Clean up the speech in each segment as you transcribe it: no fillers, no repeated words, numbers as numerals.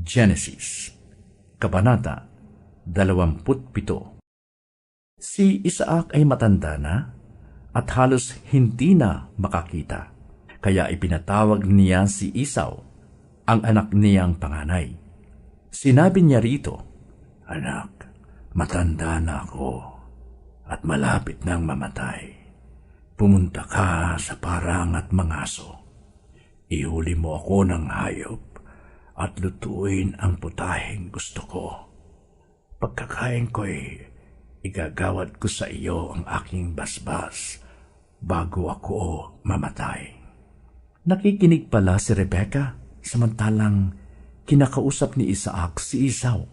Genesis, Kabanata 27. Si Isaac ay matanda na at halos hindi na makakita, kaya ipinatawag niya si Esau, ang anak niyang panganay. Sinabi niya rito, "Anak, matanda na ako at malapit nang mamatay. Pumunta ka sa parang at mangaso. Ihuli mo ako ng hayop at lutuin ang putaheng gusto ko. Pagkakain ko'y igagawad ko sa iyo ang aking basbas bago ako mamatay." Nakikinig pala si Rebecca samantalang kinakausap ni Isaac si Esau.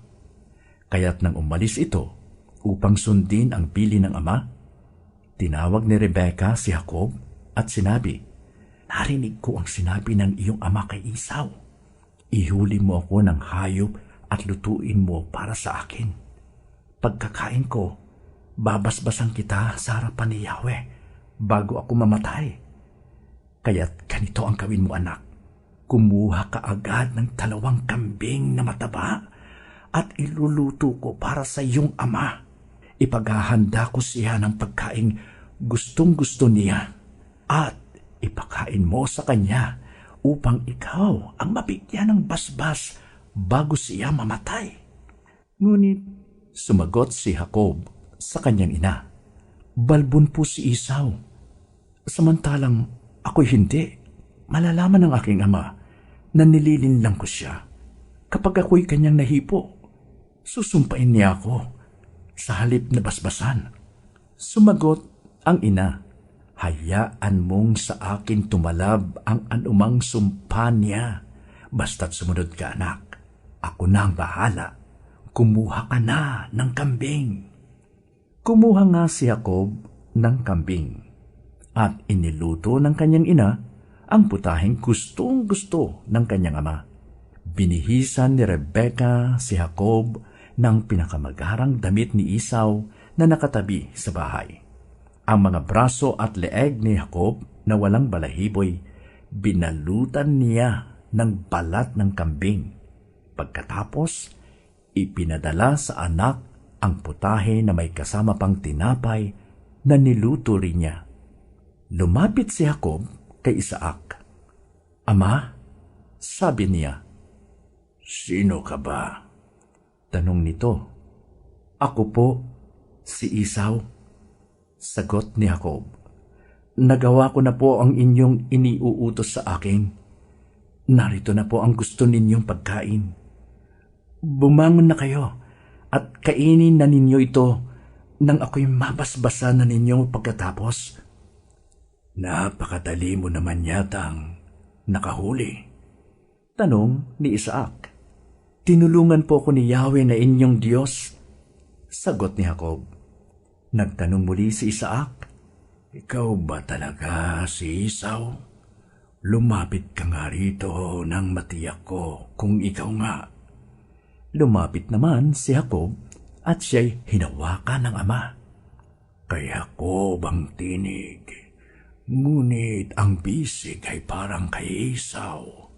Kaya't nang umalis ito upang sundin ang pili ng ama, tinawag ni Rebecca si Jacob at sinabi, "Narinig ko ang sinabi ng iyong ama kay Esau. Ihuli mo ako ng hayop at lutuin mo para sa akin. Pagkakain ko, babasbasan kita sa harapan ni Yahweh bago ako mamatay. Kaya't ganito ang gawin mo, anak. Kumuha ka agad ng 2 kambing na mataba at iluluto ko para sa iyong ama. Ipaghahanda ko siya ng pagkain gustong-gusto niya at ipakain mo sa kanya upang ikaw ang mabigyan ng basbas bago siya mamatay." Ngunit sumagot si Jacob sa kanyang ina, "Balbon po si Esau, samantalang ako'y hindi. Malalaman ng aking ama na nililinlang ko siya. Kapag ako'y kanyang nahipo, susumpain niya ako sa halip na basbasan." Sumagot ang ina, "Hayaan mong sa akin tumalab ang anumang sumpa niya. Basta't sumunod ka, anak. Ako na ang bahala. Kumuha ka na ng kambing." Kumuha nga si Jacob ng kambing at iniluto ng kanyang ina ang putaheng gustong-gusto ng kanyang ama. Binihisan ni Rebecca si Jacob ng pinakamagarang damit ni Esau na nakatabi sa bahay. Ang mga braso at leeg ni Jacob na walang balahiboy, binalutan niya ng balat ng kambing. Pagkatapos, ipinadala sa anak ang putahe na may kasama pang tinapay na niluto rin niya. Lumapit si Jacob kay Isaac. "Ama," sabi niya. "Sino ka ba?" tanong nito. "Ako po, si Esau," sagot ni Jacob. "Nagawa ko na po ang inyong iniuutos sa akin. Narito na po ang gusto ninyong pagkain. Bumangon na kayo at kainin na ninyo ito nang ako'y mabasbasan na ninyo pagkatapos." "Napakadali mo naman yatang nakahuli," tanong ni Isaac. "Tinulungan po ko ni Yahweh na inyong Diyos," sagot ni Jacob. Nagtanong muli si Isaac, "Ikaw ba talaga si Esau? Lumapit ka nga rito nang matiyak ko kung ikaw nga." Lumapit naman si Jacob at siya'y hinawakan ng ama. "Kay Jacob ang tinig, ngunit ang bisig ay parang kay Esau,"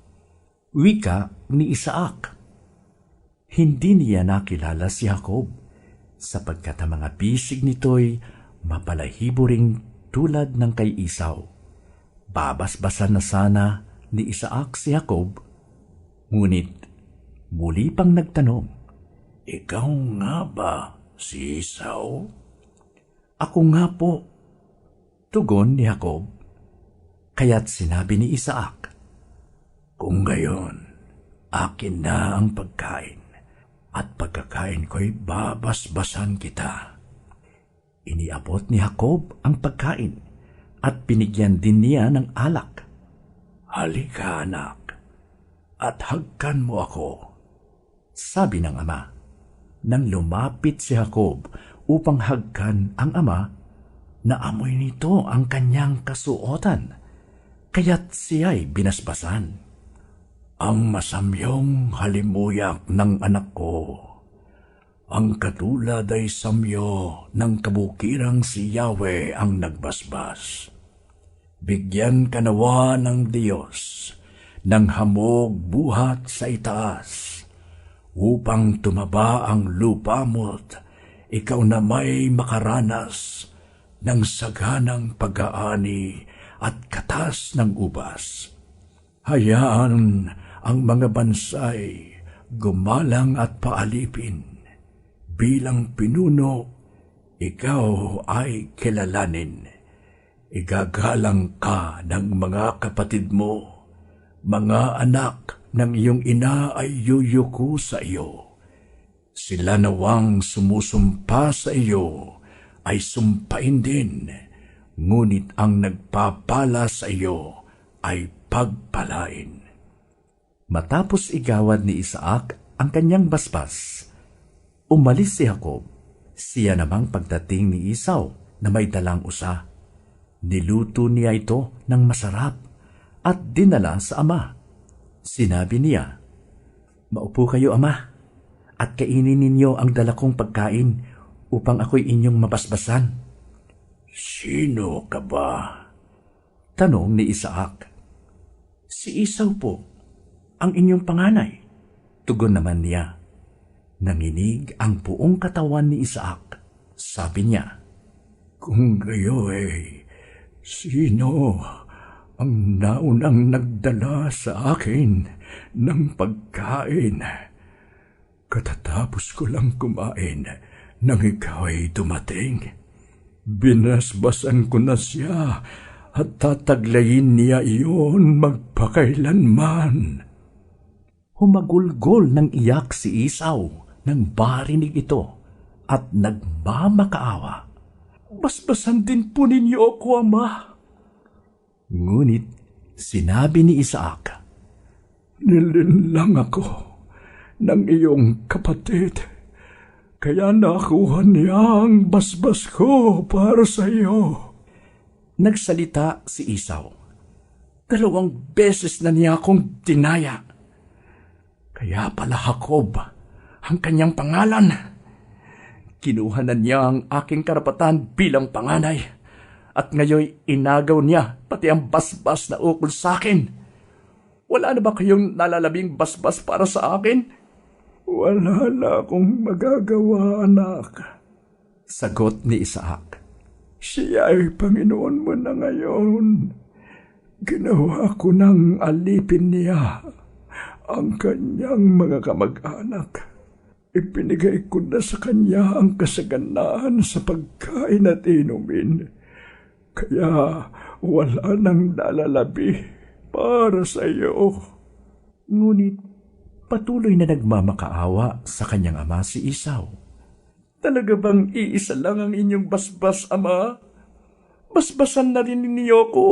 wika ni Isaac. Hindi niya nakilala si Jacob sapagkat ang mga bisig nito'y mapalahibo ring tulad ng kay Esau. Babasbasan na sana ni Isaac si Jacob, ngunit muli pang nagtanong, "Ikaw nga ba si Esau?" "Ako nga po," tugon ni Jacob. Kaya't sinabi ni Isaac, "Kung gayon, akin na ang pagkain at pagkakain ko'y babasbasan kita." Iniabot ni Jacob ang pagkain at binigyan din niya ng alak. "Halika, anak, at hagkan mo ako," sabi ng ama. Nang lumapit si Jacob upang hagkan ang ama, naamoy nito ang kanyang kasuotan, kaya't siya'y binasbasan. "Ang masamyong halimuyak ng anak ko, ang katulad ay samyo ng kabukirang si Yahweh ang nagbasbas. Bigyan ka nawa ng Diyos ng hamog buhat sa itaas upang tumaba ang lupa mo't ikaw na may makaranas ng saganang pag-aani at katas ng ubas. Hayaan ang mga bansay gumalang at paalipin. Bilang pinuno, ikaw ay kilalanin. Igagalang ka ng mga kapatid mo. Mga anak ng iyong ina ay yuyuko sa iyo. Sila nawang sumusumpa sa iyo ay sumpain din, ngunit ang nagpapala sa iyo ay pagpalain. Matapos igawad ni Isaac ang kanyang basbas, umalis si Jacob. Siya namang pagdating ni Esau na may dalang usa. Niluto niya ito ng masarap at dinala sa ama. Sinabi niya, "Maupo kayo, ama, at kainin ninyo ang dala kong pagkain upang ako'y inyong mabasbasan." "Sino ka ba?" tanong ni Isaac. "Si Esau po, ang inyong panganay," tugon naman niya. Nanginig ang buong katawan ni Isaac. Sabi niya, "Kung gayoy, sino ang naunang nagdala sa akin ng pagkain? Katatapos ko lang kumain nang ikaw ay dumating. Binasbasan ko na siya at tataglayin niya iyon magpakailanman." Humagulgol ng iyak si Esau nang marinig ito at nagmamakaawa. "Basbasan din po ninyo ako, ama." Ngunit sinabi ni Isaac, "Nilinlang ako ng iyong kapatid, kaya nakuha niya ang basbas ko para sa iyo." Nagsalita si Esau, "2 beses na niya akong dinaya. Kaya pala Jacob ang kanyang pangalan. Kinuha na niya ang aking karapatan bilang panganay, at ngayon inagaw niya pati ang basbas na ukol sa akin. Wala na ba kayong nalalabing basbas para sa akin?" "Wala na akong magagawa, anak," sagot ni Isaac. "Siya ay Panginoon mo na ngayon. Ginawa ko ng alipin niya ang kanyang mga kamag-anak. Ipinigay ko na sa kanya ang kasaganaan sa pagkain at inumin. Kaya wala nang lalalabi para sa iyo." Ngunit patuloy na nagmamakaawa sa kanyang ama si Esau. "Talaga bang iisa lang ang inyong basbas, ama? Basbasan na rin ninyo ko."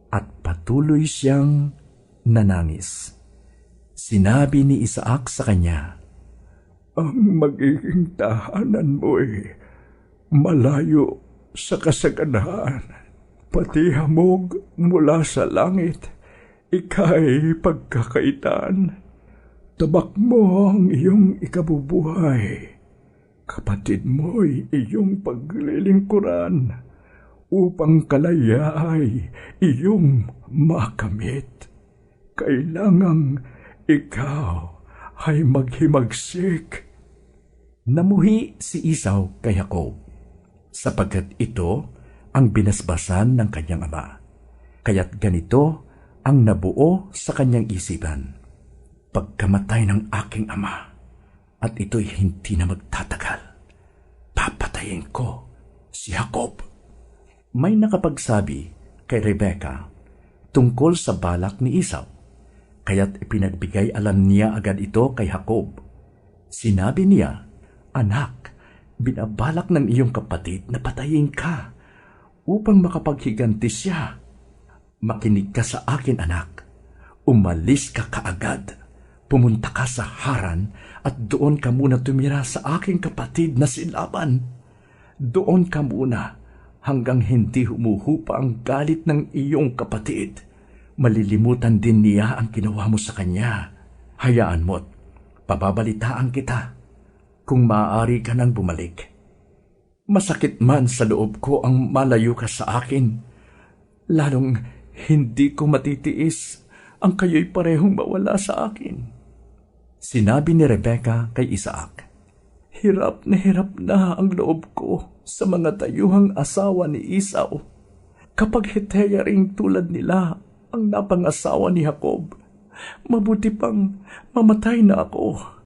At patuloy siyang nanangis. Sinabi ni Isaac sa kanya, "Ang magiging tahanan mo'y malayo sa kasaganaan, pati hamog mula sa langit, ika'y pagkakaitan. Tabak mo ang iyong ikabubuhay, kapatid mo'y iyong paglilingkuran, upang kalaya ay iyong makamit. Kailangang ikaw ay maghimagsik." Namuhi si Esau kay Jacob, sapagkat ito ang binasbasan ng kanyang ama. Kaya't ganito ang nabuo sa kanyang isipan: "Pagkamatay ng aking ama, at ito'y hindi na magtatagal, papatayin ko si Jacob." May nakapagsabi kay Rebecca tungkol sa balak ni Esau, kaya't ipinagbigay alam niya agad ito kay Jacob. Sinabi niya, "Anak, binabalak ng iyong kapatid na patayin ka upang makapaghiganti siya. Makinig ka sa akin, anak. Umalis ka kaagad. Pumunta ka sa Haran at doon ka muna tumira sa aking kapatid na si Laban. Doon ka muna hanggang hindi humuhupa ang galit ng iyong kapatid. Malilimutan din niya ang ginawa mo sa kanya. Hayaan mo't pababalitaan kita kung maaari ka nang bumalik. Masakit man sa loob ko ang malayo ka sa akin, lalong hindi ko matitiis ang kayo'y parehong mawala sa akin." Sinabi ni Rebecca kay Isaac, "Hirap na ang loob ko sa mga dayuhang asawa ni Esau. Kapag Heteya ring tulad nila ang napangasawa ni Jacob, mabuti pang mamatay na ako."